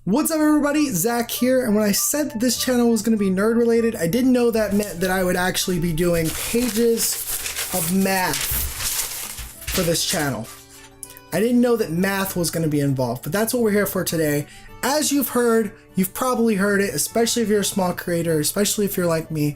What's up everybody, Zach here, and when I said that this channel was going to be nerd related, I didn't know that meant that I would actually be doing pages of math for this channel. I didn't know that math was going to be involved, but that's what we're here for today. As you've heard, you've probably heard it, especially if you're a small creator, especially if you're like me,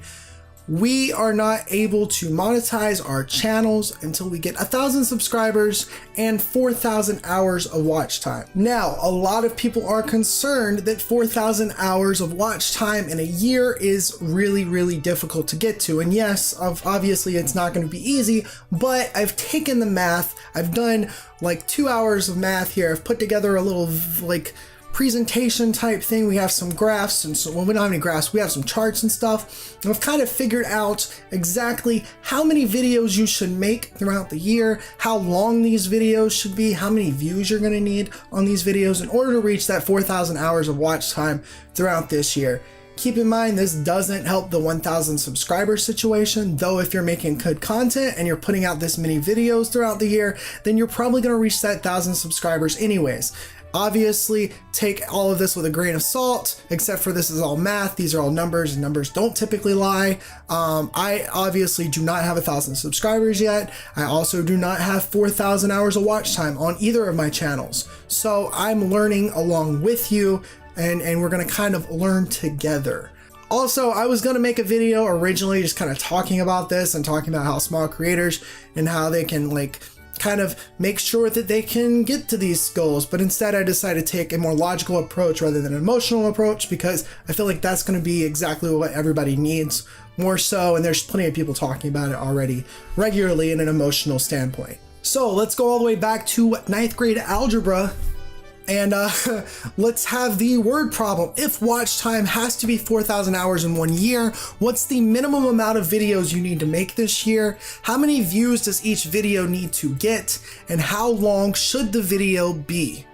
we are not able to monetize our channels until we get 1,000 subscribers and 4,000 hours of watch time. Now, a lot of people are concerned that 4,000 hours of watch time in a year is really difficult to get to. And yes, obviously it's not going to be easy, but I've taken the math. I've done like 2 hours of math here. I've put together a little like presentation type thing. We have some graphs, and so, well, we don't have any graphs, we have some charts and stuff. And I've kind of figured out exactly how many videos you should make throughout the year, how long these videos should be, how many views you're going to need on these videos in order to reach that 4,000 hours of watch time throughout this year. Keep in mind, this doesn't help the 1,000 subscriber situation, though if you're making good content and you're putting out this many videos throughout the year, then you're probably going to reach that 1,000 subscribers anyways. Obviously, take all of this with a grain of salt, except for this is all math. These are all numbers, and numbers don't typically lie. I obviously do not have 1,000 subscribers yet. I also do not have 4,000 hours of watch time on either of my channels. So I'm learning along with you, and we're gonna kind of learn together. Also, I was gonna make a video originally just kind of talking about this and talking about how small creators and how they can like kind of make sure that they can get to these goals, but instead I decided to take a more logical approach rather than an emotional approach, because I feel like that's going to be exactly what everybody needs more so, and there's plenty of people talking about it already regularly in an emotional standpoint. So let's go all the way back to 9th grade algebra, and let's have the word problem. If watch time has to be 4,000 hours in 1 year, what's the minimum amount of videos you need to make this year? How many views does each video need to get? And how long should the video be?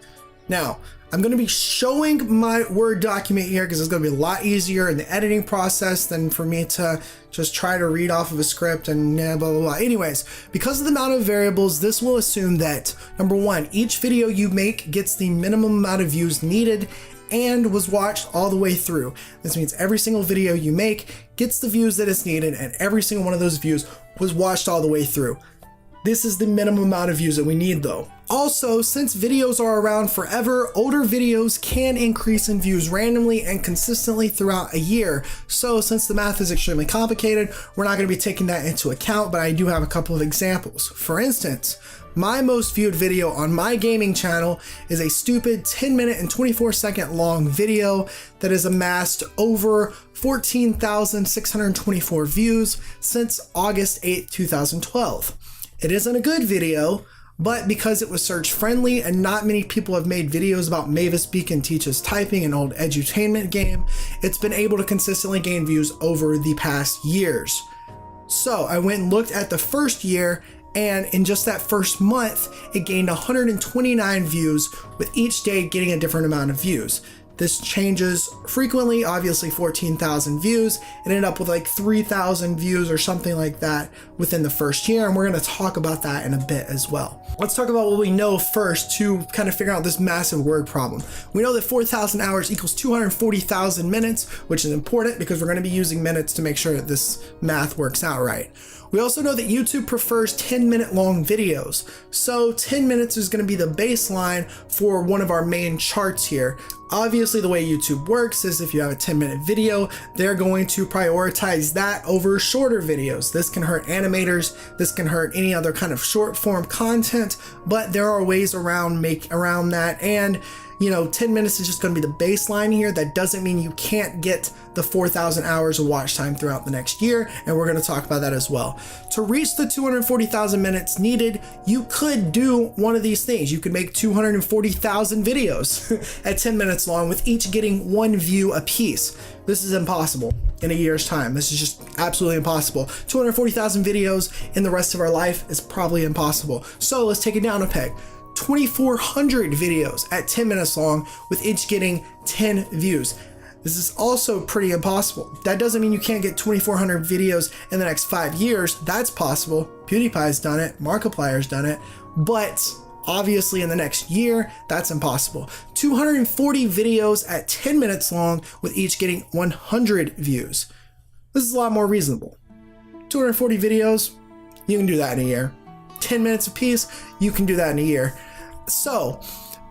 Now, I'm going to be showing my Word document here because it's going to be a lot easier in the editing process than for me to just try to read off of a script and blah, blah, blah. Anyways, because of the amount of variables, this will assume that, number one, each video you make gets the minimum amount of views needed and was watched all the way through. This means every single video you make gets the views that it's needed, and every single one of those views was watched all the way through. This is the minimum amount of views that we need though. Also, since videos are around forever, older videos can increase in views randomly and consistently throughout a year. So since the math is extremely complicated, we're not going to be taking that into account, but I do have a couple of examples. For instance, my most viewed video on my gaming channel is a stupid 10-minute and 24-second long video that has amassed over 14,624 views since August 8th, 2012. It isn't a good video, but because it was search friendly and not many people have made videos about Mavis Beacon Teaches Typing, an old edutainment game, it's been able to consistently gain views over the past years. So I went and looked at the first year, and in just that first month, it gained 129 views, with each day getting a different amount of views. This changes frequently, obviously 14,000 views. It ended up with like 3,000 views or something like that within the first year, and we're going to talk about that in a bit as well. Let's talk about what we know first to kind of figure out this massive word problem. We know that 4,000 hours equals 240,000 minutes, which is important because we're going to be using minutes to make sure that this math works out right. We also know that YouTube prefers 10-minute long videos. So 10 minutes is going to be the baseline for one of our main charts here. Obviously, the way YouTube works is if you have a 10-minute video, they're going to prioritize that over shorter videos. This can hurt animators, this can hurt any other kind of short form content, but there are ways around that, and you know, 10 minutes is just going to be the baseline here. That doesn't mean you can't get the 4,000 hours of watch time throughout the next year, and we're going to talk about that as well. To reach the 240,000 minutes needed, you could do one of these things. You could make 240,000 videos at 10 minutes long, with each getting 1 view a piece. This is impossible in a year's time. This is just absolutely impossible. 240,000 videos in the rest of our life is probably impossible. So let's take it down a peg. 2,400 videos at 10 minutes long, with each getting 10 views. This is also pretty impossible. That doesn't mean you can't get 2,400 videos in the next 5 years. That's possible. PewDiePie's done it, Markiplier's done it, but Obviously in the next year, that's impossible. 240 videos at 10 minutes long with each getting 100 views. This is a lot more reasonable. 240 videos, you can do that in a year. 10 minutes apiece, you can do that in a year. So,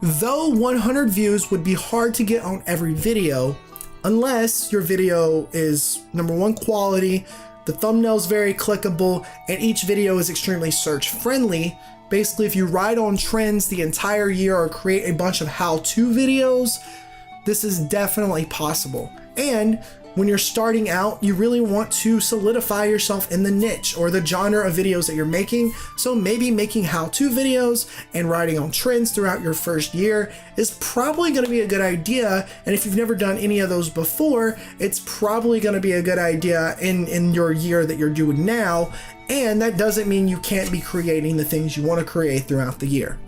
though 100 views would be hard to get on every video, unless your video is number one, quality, the thumbnail's very clickable, and each video is extremely search friendly. Basically, if you ride on trends the entire year or create a bunch of how-to videos, this is definitely possible. And when you're starting out, you really want to solidify yourself in the niche or the genre of videos that you're making. So maybe making how-to videos and riding on trends throughout your first year is probably going to be a good idea. And if you've never done any of those before, it's probably going to be a good idea in your year that you're doing now. And that doesn't mean you can't be creating the things you want to create throughout the year.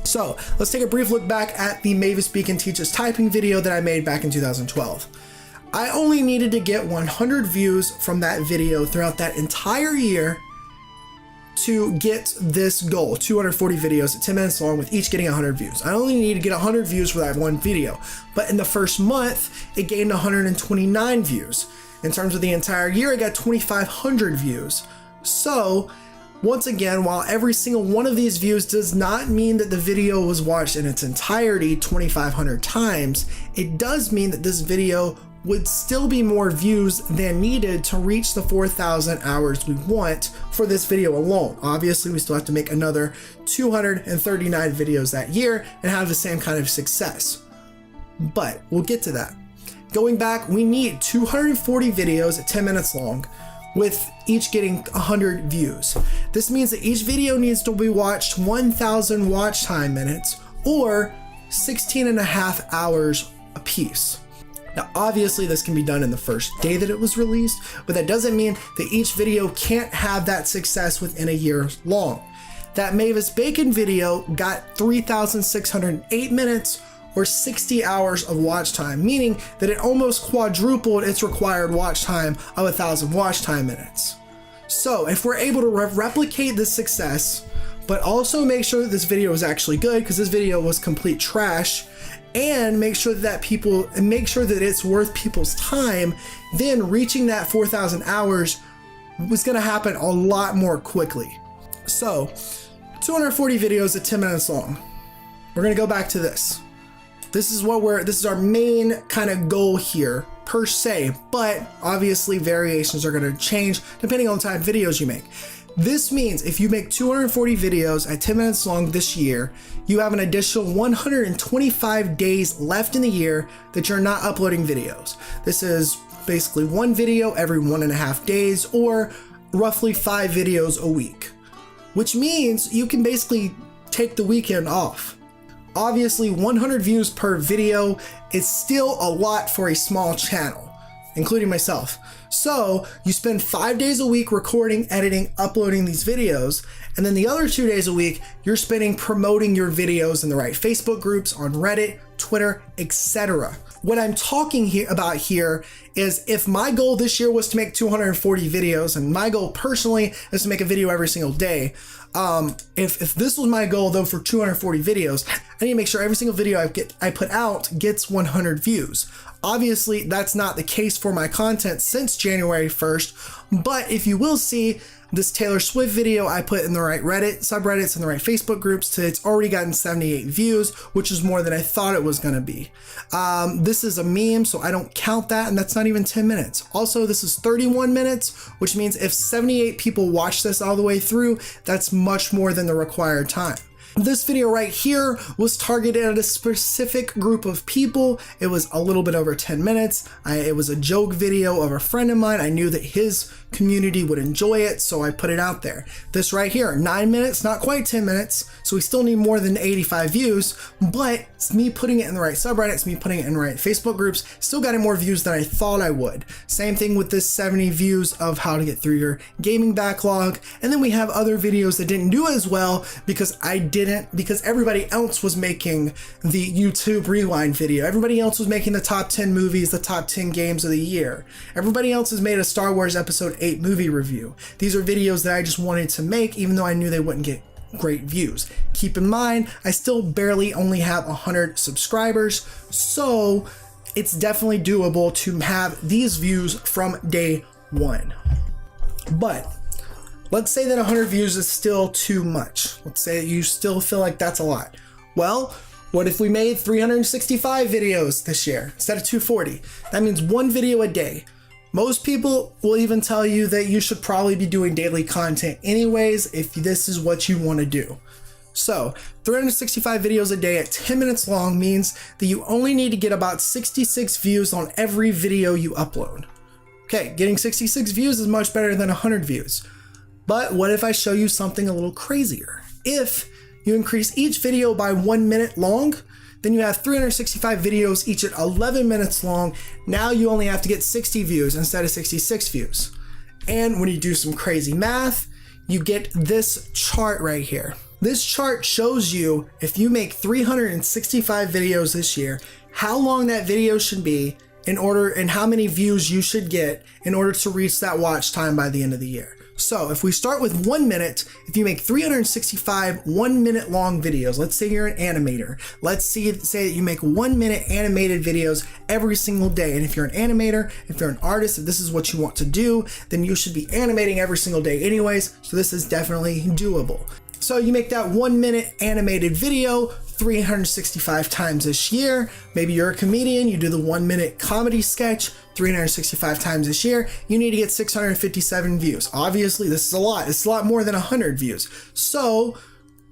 So let's take a brief look back at the Mavis Beacon Teaches Typing video that I made back in 2012. I only needed to get 100 views from that video throughout that entire year to get this goal, 240 videos at 10 minutes long with each getting 100 views. I only needed to get 100 views for that one video, but in the first month, it gained 129 views. In terms of the entire year, I got 2,500 views. So, once again, while every single one of these views does not mean that the video was watched in its entirety 2,500 times, it does mean that this video would still be more views than needed to reach the 4,000 hours we want for this video alone. Obviously, we still have to make another 239 videos that year and have the same kind of success. But we'll get to that. Going back, we need 240 videos at 10 minutes long with each getting 100 views. This means that each video needs to be watched 1,000 watch time minutes or 16 and a half hours a piece. Now, obviously this can be done in the first day that it was released, but that doesn't mean that each video can't have that success within a year long. That Mavis Bacon video got 3,608 minutes or 60 hours of watch time, meaning that it almost quadrupled its required watch time of 1,000 watch time minutes. So if we're able to replicate this success, but also make sure that this video is actually good, because this video was complete trash, and make sure that it's worth people's time, then reaching that 4,000 hours was going to happen a lot more quickly. So 240 videos at 10 minutes long. We're going to go back to this. This is our main kind of goal here per se, but obviously variations are going to change depending on the type of videos you make. This means if you make 240 videos at 10 minutes long this year, you have an additional 125 days left in the year that you're not uploading videos. This is basically one video every 1.5 days, or roughly 5 videos a week, which means you can basically take the weekend off. Obviously, 100 views per video is still a lot for a small channel, including myself. So you spend 5 days a week recording, editing, uploading these videos, and then the other 2 days a week, you're spending promoting your videos in the right Facebook groups, on Reddit, Twitter, etc. What I'm talking about here is if my goal this year was to make 240 videos, and my goal personally is to make a video every single day, if this was my goal though for 240 videos, I need to make sure every single video I put out gets 100 views. Obviously, that's not the case for my content since January 1st, but if you will see, this Taylor Swift video I put in the right Reddit subreddits and the right Facebook groups, it's already gotten 78 views, which is more than I thought it was going to be. This is a meme, so I don't count that, and that's not even 10 minutes. Also, this is 31 minutes, which means if 78 people watch this all the way through, that's much more than the required time. This video right here was targeted at a specific group of people. It was a little bit over 10 minutes. It was a joke video of a friend of mine. I knew that his community would enjoy it, so I put it out there. This right here, 9 minutes, not quite 10 minutes, so we still need more than 85 views, but it's me putting it in the right subreddits, me putting it in the right Facebook groups, still got more views than I thought I would. Same thing with this 70 views of how to get through your gaming backlog, and then we have other videos that didn't do as well because everybody else was making the YouTube Rewind video. Everybody else was making the top 10 movies, the top 10 games of the year. Everybody else has made a Star Wars Episode 8 movie review. These are videos that I just wanted to make, even though I knew they wouldn't get great views. Keep in mind, I still barely only have 100 subscribers, so it's definitely doable to have these views from day one. But let's say that 100 views is still too much. Let's say that you still feel like that's a lot. Well, what if we made 365 videos this year instead of 240? That means one video a day. Most people will even tell you that you should probably be doing daily content anyways if this is what you want to do. So 365 videos a day at 10 minutes long means that you only need to get about 66 views on every video you upload. Okay, getting 66 views is much better than 100 views. But what if I show you something a little crazier? If you increase each video by 1 minute long, then you have 365 videos each at 11 minutes long. Now you only have to get 60 views instead of 66 views. And when you do some crazy math, you get this chart right here. This chart shows you if you make 365 videos this year, how long that video should be in order and how many views you should get in order to reach that watch time by the end of the year. So if we start with 1 minute, if you make 365 1 minute long videos, let's say you're an animator, let's say that you make 1 minute animated videos every single day. And if you're an animator, if you're an artist, if this is what you want to do, then you should be animating every single day anyways. So this is definitely doable. So you make that 1 minute animated video 365 times this year. Maybe you're a comedian, you do the 1 minute comedy sketch 365 times this year. You need to get 657 views. Obviously, this is a lot. It's a lot more than 100 views. So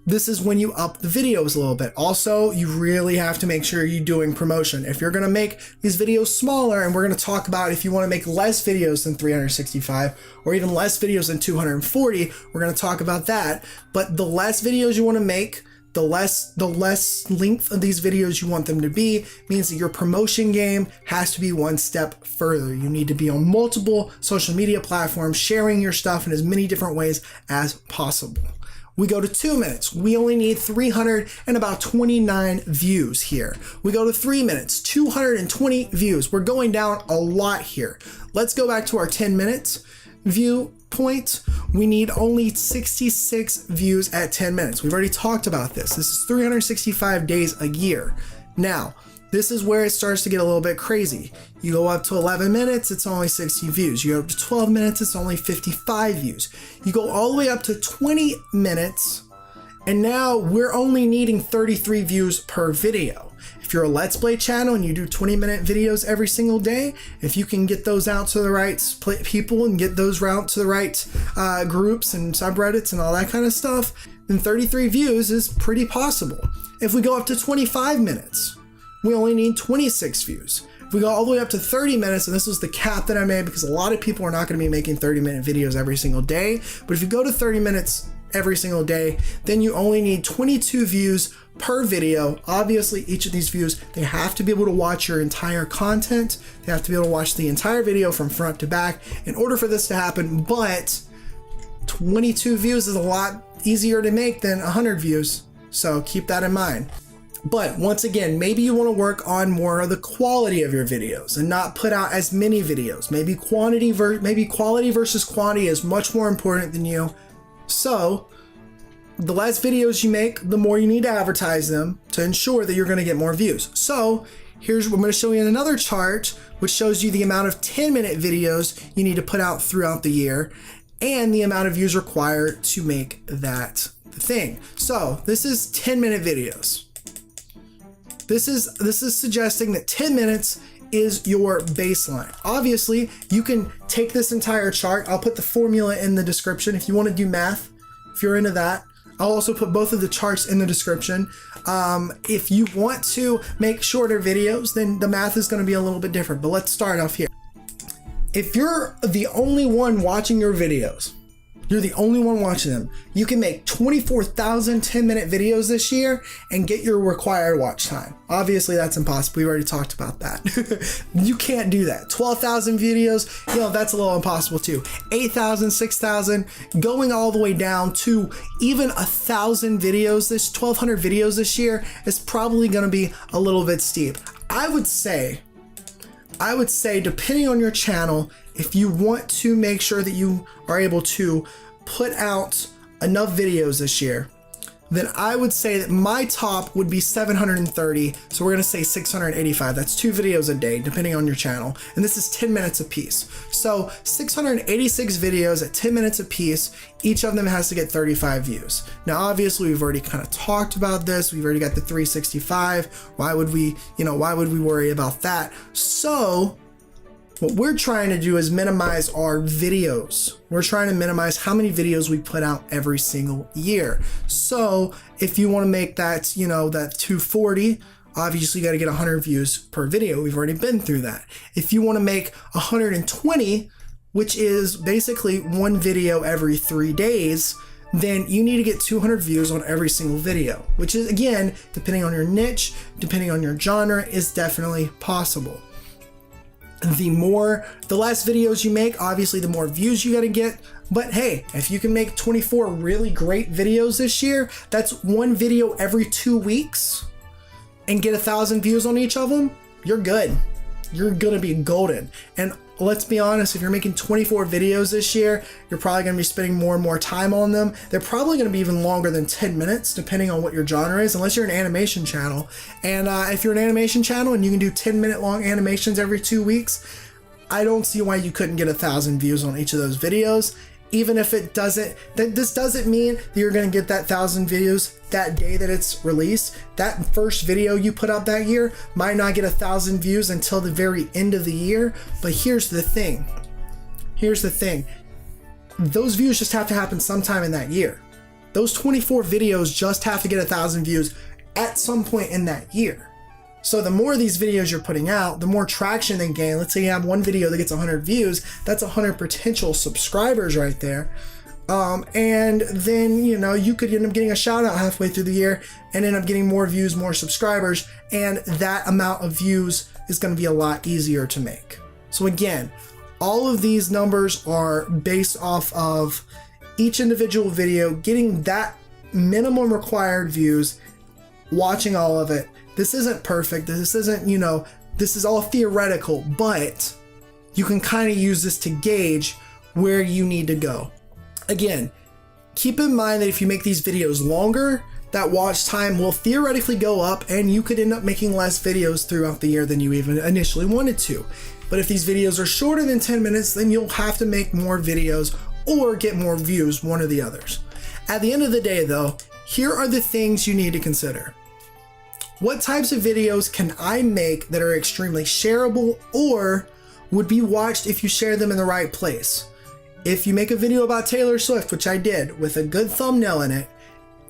this is when you up the videos a little bit. Also, you really have to make sure you're doing promotion. If you're going to make these videos smaller, and we're going to talk about if you want to make less videos than 365 or even less videos than 240, we're going to talk about that. But the less videos you want to make, the less length of these videos you want them to be, means that your promotion game has to be one step further. You need to be on multiple social media platforms, sharing your stuff in as many different ways as possible. We go to 2 minutes. We only need 329 views here. We go to 3 minutes, 220 views. We're going down a lot here. Let's go back to our 10 minutes viewpoint. We need only 66 views at 10 minutes. We've already talked about this. This is 365 days a year. Now, this is where it starts to get a little bit crazy. You go up to 11 minutes, it's only 60 views. You go up to 12 minutes, it's only 55 views. You go all the way up to 20 minutes, and now we're only needing 33 views per video. If you're a Let's Play channel and you do 20-minute videos every single day, if you can get those out to the right people and get those out to the right groups and subreddits and all that kind of stuff, then 33 views is pretty possible. If we go up to 25 minutes, we only need 26 views. If we go all the way up to 30 minutes, and this was the cap that I made because a lot of people are not going to be making 30-minute videos every single day, but if you go to 30 minutes every single day, then you only need 22 views per video. Obviously, each of these views, they have to be able to watch your entire content. They have to be able to watch the entire video from front to back in order for this to happen, but 22 views is a lot easier to make than 100 views, so keep that in mind. But once again, maybe you want to work on more of the quality of your videos and not put out as many videos. Maybe quality versus quantity is much more important than you. So the less videos you make, the more you need to advertise them to ensure that you're going to get more views. So here's what I'm going to show you in another chart, which shows you the amount of 10-minute videos you need to put out throughout the year and the amount of views required to make that the thing. So this is 10-minute videos. This is suggesting that 10 minutes is your baseline. Obviously, you can take this entire chart. I'll put the formula in the description if you want to do math, if you're into that. I'll also put both of the charts in the description. If you want to make shorter videos, then the math is going to be a little bit different, but let's start off here. If you're the only one watching your videos, you're the only one watching them, you can make 24,000 10-minute videos this year and get your required watch time. Obviously, that's impossible. We already talked about that. You can't do that. 12,000 videos, that's a little impossible too. 8,000, 6,000, going all the way down to even 1,000 videos, 1,200 videos this year is probably going to be a little bit steep. I would say, depending on your channel, if you want to make sure that you are able to put out enough videos this year, then I would say that my top would be 730. So we're gonna say 685. That's 2 videos a day, depending on your channel. And this is 10 minutes a piece. So 686 videos at 10 minutes a piece, each of them has to get 35 views. Now, obviously we've already kind of talked about this. We've already got the 365. Why would we worry about that? So what we're trying to do is minimize our videos. We're trying to minimize how many videos we put out every single year. So if you want to make that, that 240, obviously you got to get 100 views per video. We've already been through that. If you want to make 120, which is basically 1 video every 3 days, then you need to get 200 views on every single video, which is, again, depending on your niche, depending on your genre, is definitely possible. The less videos you make, obviously the more views you got to get. But hey, if you can make 24 really great videos this year, that's 1 video every 2 weeks, and get 1,000 views on each of them, you're good. You're gonna be golden. And let's be honest, if you're making 24 videos this year, you're probably gonna be spending more and more time on them. They're probably gonna be even longer than 10 minutes, depending on what your genre is, unless you're an animation channel. And if you're an animation channel and you can do 10-minute long animations every 2 weeks, I don't see why you couldn't get 1,000 views on each of those videos. Even if it doesn't, this doesn't mean that you're gonna get that 1,000 views that day that it's released. That first video you put out that year might not get 1,000 views until the very end of the year. But here's the thing. Those views just have to happen sometime in that year. Those 24 videos just have to get 1,000 views at some point in that year. So the more of these videos you're putting out, the more traction they gain. Let's say you have 1 video that gets 100 views, that's 100 potential subscribers right there. And then, you could end up getting a shout out halfway through the year and end up getting more views, more subscribers, and that amount of views is going to be a lot easier to make. So again, all of these numbers are based off of each individual video, getting that minimum required views, watching all of it. This isn't perfect. This isn't, this is all theoretical, but you can kind of use this to gauge where you need to go. Again, keep in mind that if you make these videos longer, that watch time will theoretically go up and you could end up making less videos throughout the year than you even initially wanted to. But if these videos are shorter than 10 minutes, then you'll have to make more videos or get more views, one or the others. At the end of the day though, here are the things you need to consider. What types of videos can I make that are extremely shareable or would be watched if you share them in the right place? If you make a video about Taylor Swift, which I did, with a good thumbnail in it,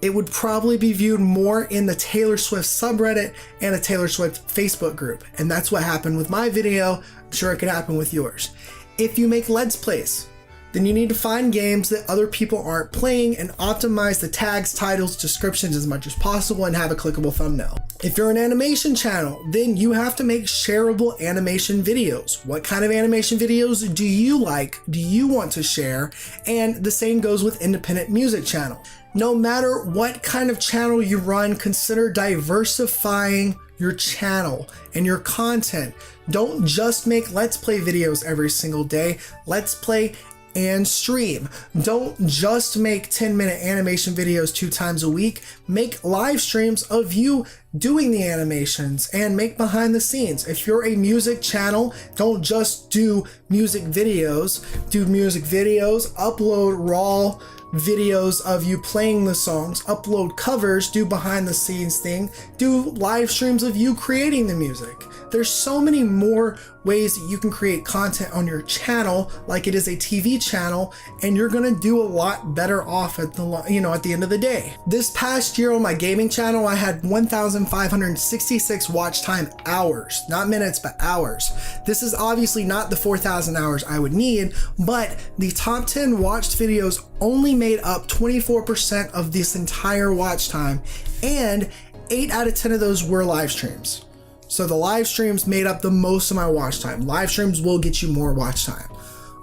it would probably be viewed more in the Taylor Swift subreddit and a Taylor Swift Facebook group. And that's what happened with my video. I'm sure it could happen with yours. If you make Let's Plays, then you need to find games that other people aren't playing and optimize the tags, titles, descriptions as much as possible and have a clickable thumbnail. If you're an animation channel, then you have to make shareable animation videos. What kind of animation videos do you like? Do you want to share? And the same goes with independent music channel. No matter what kind of channel you run, consider diversifying your channel and your content. Don't just make Let's Play videos every single day. Let's Play and stream. Don't just make 10-minute animation videos 2 times a week. Make live streams of you doing the animations and make behind the scenes. If you're a music channel, don't just do music videos. Do music videos, upload raw videos of you playing the songs, upload covers, do behind the scenes thing, do live streams of you creating the music. There's so many more ways that you can create content on your channel like it is a TV channel, and you're gonna do a lot better off at the end of the day. This past year on my gaming channel, I had 1,566 watch time hours, not minutes, but hours. This is obviously not the 4,000 hours I would need, but the top 10 watched videos only made up 24% of this entire watch time, and 8 out of 10 of those were live streams. So the live streams made up the most of my watch time. Live streams will get you more watch time.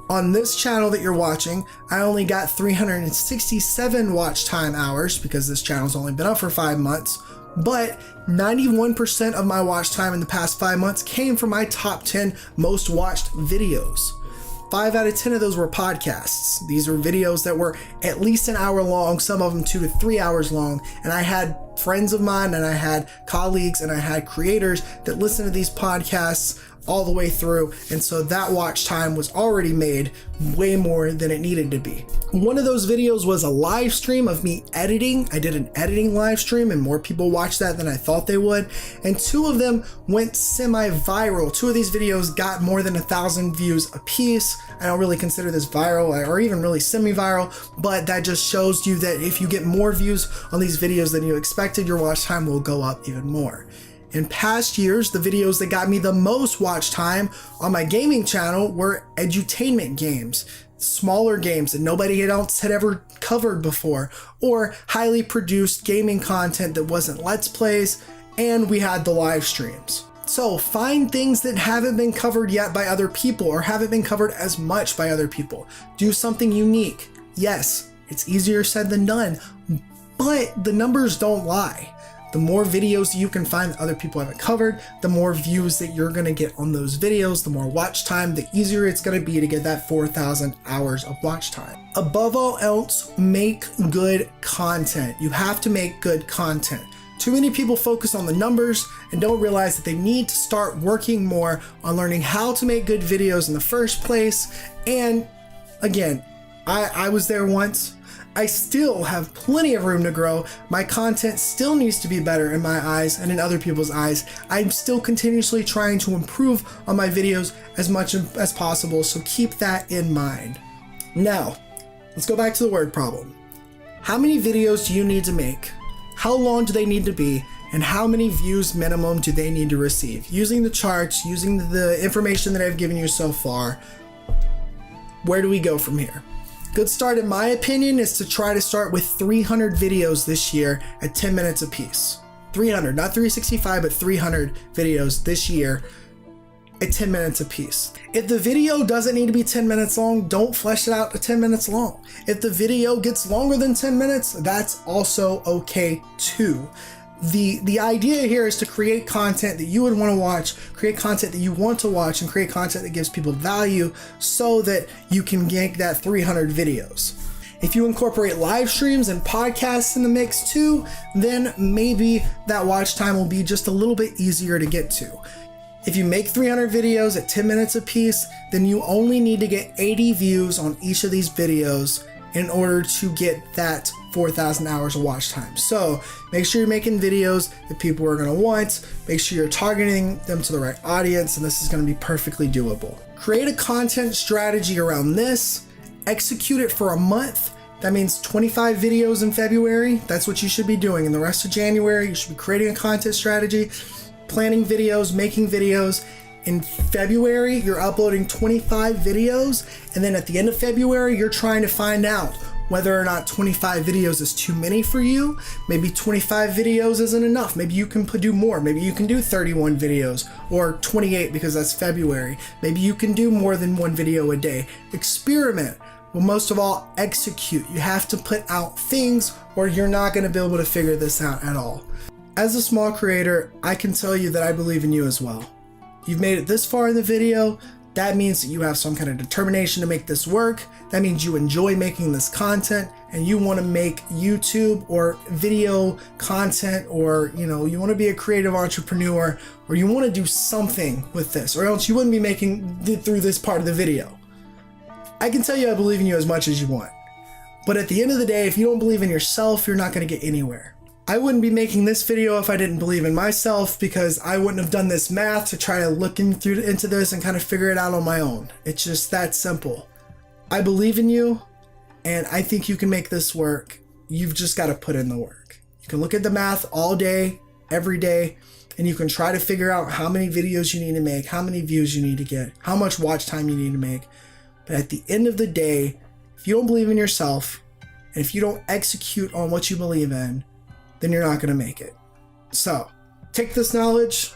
On this channel that you're watching, I only got 367 watch time hours because this channel's only been up for 5 months, but 91% of my watch time in the past 5 months came from my top 10 most watched videos. 5 out of 10 of those were podcasts. These were videos that were at least an hour long, some of them 2 to 3 hours long. And I had friends of mine and I had colleagues and I had creators that listened to these podcasts all the way through. And so that watch time was already made way more than it needed to be. One of those videos was a live stream of me editing. I did an editing live stream and more people watched that than I thought they would. And 2 of them went semi-viral. 2 of these videos got more than 1,000 views a piece. I don't really consider this viral or even really semi-viral, but that just shows you that if you get more views on these videos than you expected, your watch time will go up even more. In past years, the videos that got me the most watch time on my gaming channel were edutainment games, smaller games that nobody else had ever covered before, or highly produced gaming content that wasn't Let's Plays, and we had the live streams. So find things that haven't been covered yet by other people or haven't been covered as much by other people. Do something unique. Yes, it's easier said than done, but the numbers don't lie. The more videos you can find that other people haven't covered, the more views that you're gonna get on those videos, the more watch time, the easier it's gonna be to get that 4,000 hours of watch time. Above all else, make good content. You have to make good content. Too many people focus on the numbers and don't realize that they need to start working more on learning how to make good videos in the first place. And again, I was there once. I still have plenty of room to grow. My content still needs to be better in my eyes and in other people's eyes. I'm still continuously trying to improve on my videos as much as possible, so keep that in mind. Now, let's go back to the word problem. How many videos do you need to make? How long do they need to be? And how many views minimum do they need to receive? Using the charts, using the information that I've given you so far, where do we go from here? Good start, in my opinion, is to try to start with 300 videos this year at 10 minutes apiece. 300, not 365, but 300 videos this year at 10 minutes apiece. If the video doesn't need to be 10 minutes long, don't flesh it out to 10 minutes long. If the video gets longer than 10 minutes, that's also okay too. The idea here is to create content that you would want to watch, create content that you want to watch, and create content that gives people value so that you can get that 300 videos. If you incorporate live streams and podcasts in the mix too, then maybe that watch time will be just a little bit easier to get to. If you make 300 videos at 10 minutes a piece, then you only need to get 80 views on each of these videos in order to get that 4,000 hours of watch time. So make sure you're making videos that people are going to want. Make sure you're targeting them to the right audience, and this is going to be perfectly doable. Create a content strategy around this. Execute it for a month. That means 25 videos in February. That's what you should be doing. In the rest of January, you should be creating a content strategy, planning videos, making videos. In February, you're uploading 25 videos, and then at the end of February, you're trying to find out whether or not 25 videos is too many for you. Maybe 25 videos isn't enough. Maybe you can do more. Maybe you can do 31 videos or 28 because that's February. Maybe you can do more than 1 video a day. Experiment. Well, most of all, execute. You have to put out things or you're not going to be able to figure this out at all. As a small creator, I can tell you that I believe in you as well. You've made it this far in the video. That means that you have some kind of determination to make this work. That means you enjoy making this content and you want to make YouTube or video content, or you want to be a creative entrepreneur, or you want to do something with this, or else you wouldn't be making it through this part of the video. I can tell you I believe in you as much as you want. But at the end of the day, if you don't believe in yourself, you're not going to get anywhere. I wouldn't be making this video if I didn't believe in myself, because I wouldn't have done this math to try to look into this and kind of figure it out on my own. It's just that simple. I believe in you, and I think you can make this work. You've just got to put in the work. You can look at the math all day, every day, and you can try to figure out how many videos you need to make, how many views you need to get, how much watch time you need to make. But at the end of the day, if you don't believe in yourself, and if you don't execute on what you believe in, then you're not going to make it. So take this knowledge,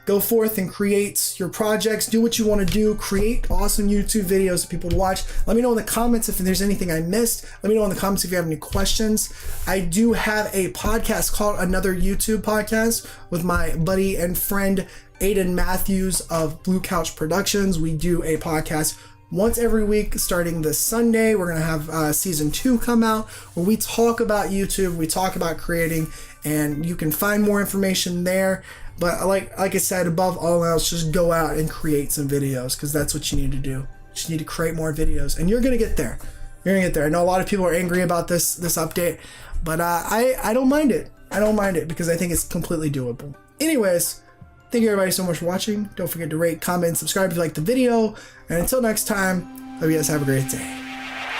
go forth and create your projects, do what you want to do, create awesome YouTube videos for people to watch. Let me know in the comments if there's anything I missed. Let me know in the comments if you have any questions. I do have a podcast called Another YouTube Podcast with my buddy and friend Aiden Matthews of Blue Couch Productions. We do a podcast once every week starting this Sunday. We're going to have season 2 come out where we talk about YouTube, we talk about creating, and you can find more information there. But like I said, above all else, just go out and create some videos, because that's what you need to do. You just need to create more videos, and you're going to get there. You're going to get there. I know a lot of people are angry about this update, but I don't mind it. I don't mind it because I think it's completely doable. Anyways, thank you everybody so much for watching. Don't forget to rate, comment, and subscribe if you liked the video. And until next time, hope you guys have a great day.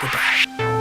Goodbye.